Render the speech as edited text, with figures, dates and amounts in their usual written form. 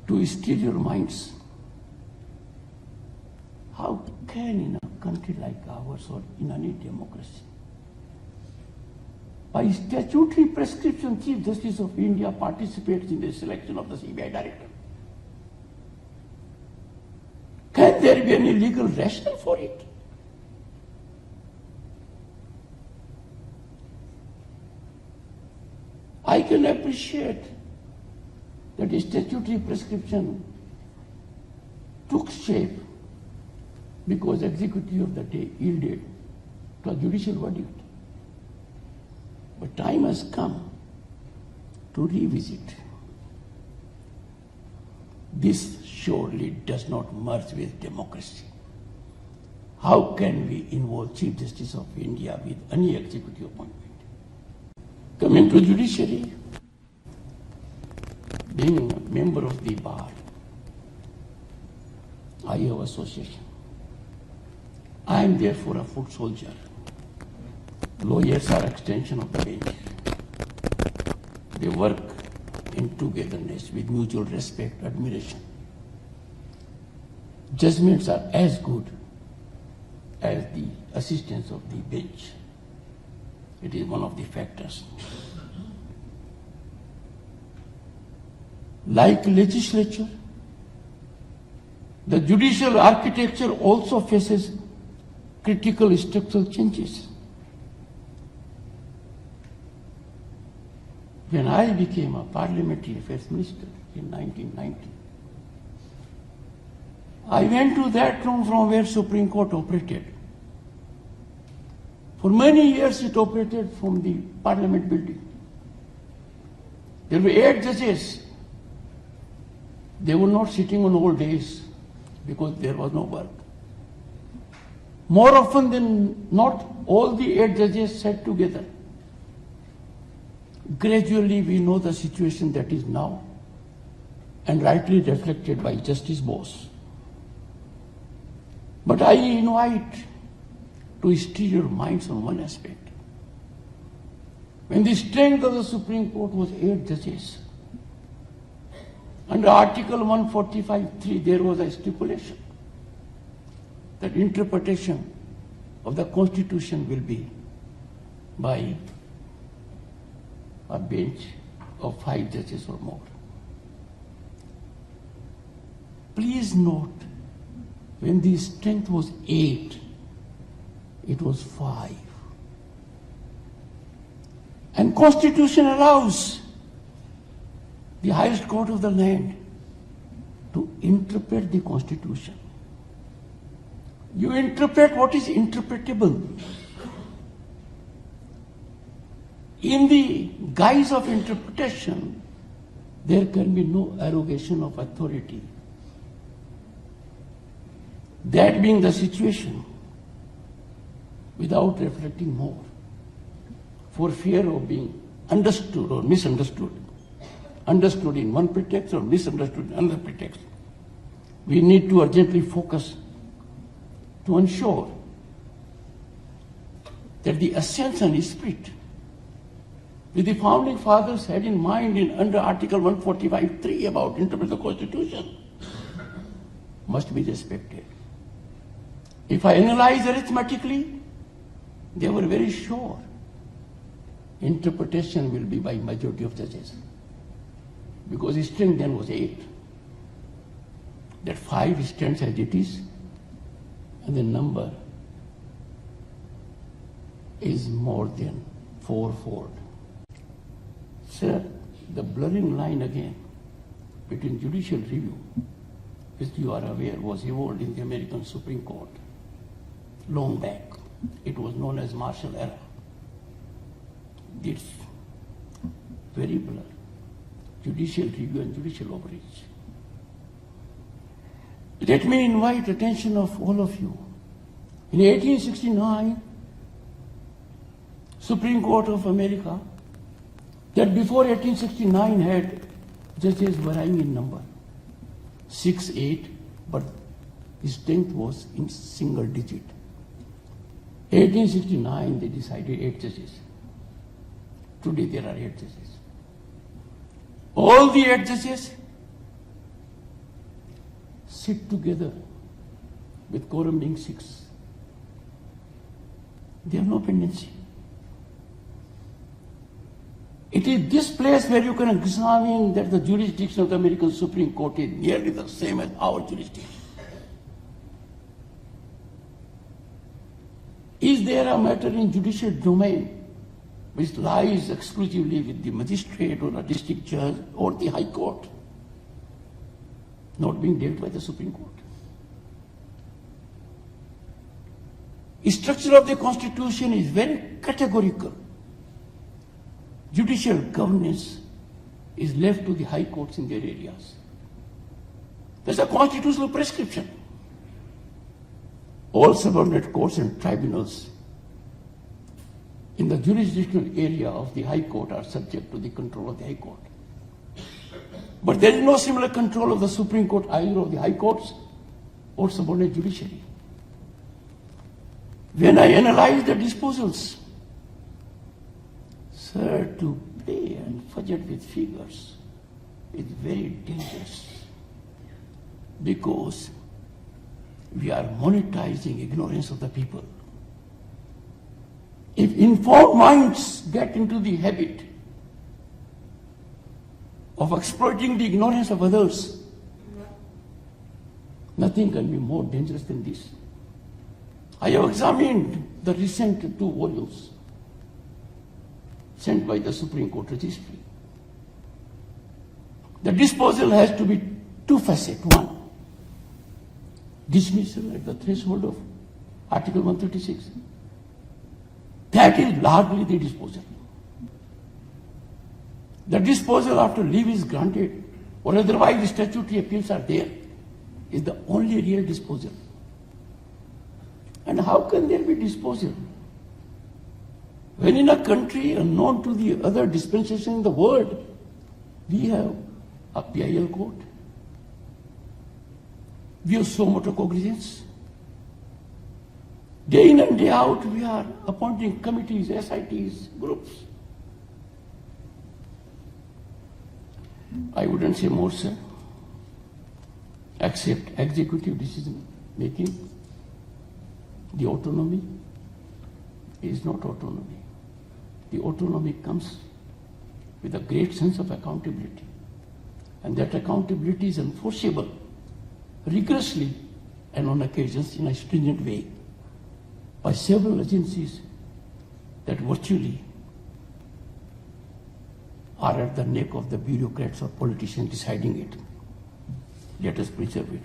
to steer your minds. How can in a country like ours or in any democracy, by statutory prescription, Chief Justice of India participates in the selection of the CBI director? Can there be any legal rationale for it? I can appreciate that the statutory prescription took shape because executive of the day yielded to a judicial verdict. But time has come to revisit. This surely does not merge with democracy. How can we involve Chief Justice of India with any executive appointment? Coming to judiciary, being a member of the bar, I have association. I am therefore a foot soldier. Lawyers are extension of the bench. They work in togetherness with mutual respect, admiration. Judgments are as good as the assistance of the bench. It is one of the factors. Like legislature, the judicial architecture also faces critical structural changes. When I became a parliamentary affairs minister in 1990, I went to that room from where Supreme Court operated. For many years it operated from the Parliament building. There were 8 judges. They were not sitting on all days because there was no work. More often than not, all the 8 judges sat together. Gradually we know the situation that is now and rightly reflected by Justice Bose. But I invite to steer your minds on one aspect. When the strength of the Supreme Court was 8 judges, under Article 145(3) there was a stipulation that interpretation of the Constitution will be by a bench of 5 judges or more. Please note, when the strength was 8, it was 5. And Constitution allows the highest court of the land to interpret the Constitution. You interpret what is interpretable. In the guise of interpretation, there can be no arrogation of authority. That being the situation, without reflecting more, for fear of being understood or misunderstood, understood in one pretext or misunderstood in another pretext, we need to urgently focus to ensure that the essence and spirit which the founding fathers had in mind in under Article 145(3) about interpreting the Constitution must be respected. If I analyze arithmetically, they were very sure interpretation will be by majority of judges, because the strength then was 8. That 5 stands as it is, and the number is more than 4-fold. Sir, the blurring line again between judicial review, which you are aware was evolved in the American Supreme Court long back. It was known as martial era. It's very blurred. Judicial review and judicial overreach. Let me invite attention of all of you. In 1869, Supreme Court of America, that before 1869 had judges varying in number, 6, 8, but the strength was in single digit. 1869 they decided 8 judges. Today there are 8 judges. All the 8 judges sit together with quorum being 6. They have no pendency. It is this place where you can examine that the jurisdiction of the American Supreme Court is nearly the same as our jurisdiction. Is there a matter in judicial domain which lies exclusively with the magistrate or a district judge or the High Court, not being dealt by the Supreme Court? The structure of the Constitution is very categorical. Judicial governance is left to the high courts in their areas. There's a constitutional prescription. All subordinate courts and tribunals in the jurisdictional area of the High Court are subject to the control of the High Court. But there is no similar control of the Supreme Court either of the High Courts or subordinate judiciary. When I analyze the disposals, sir, to play and fudge it with figures is very dangerous because we are monetizing ignorance of the people. If informed minds get into the habit of exploiting the ignorance of others, nothing can be more dangerous than this. I have examined the recent 2 volumes sent by the Supreme Court Registry. The disposal has to be 2 facets. 1, dismissal at the threshold of Article 136. That is largely the disposal. The disposal after leave is granted or otherwise statutory appeals are there is the only real disposal. And how can there be disposal when in a country unknown to the other dispensation in the world, we have a PIL court, we have so much cognizance. Day in and day out, we are appointing committees, SITs, groups. I wouldn't say more, sir, except executive decision making. The autonomy is not autonomy. The autonomy comes with a great sense of accountability. And that accountability is enforceable rigorously and on occasions in a stringent way by several agencies that virtually are at the neck of the bureaucrats or politicians deciding it. Let us preserve it.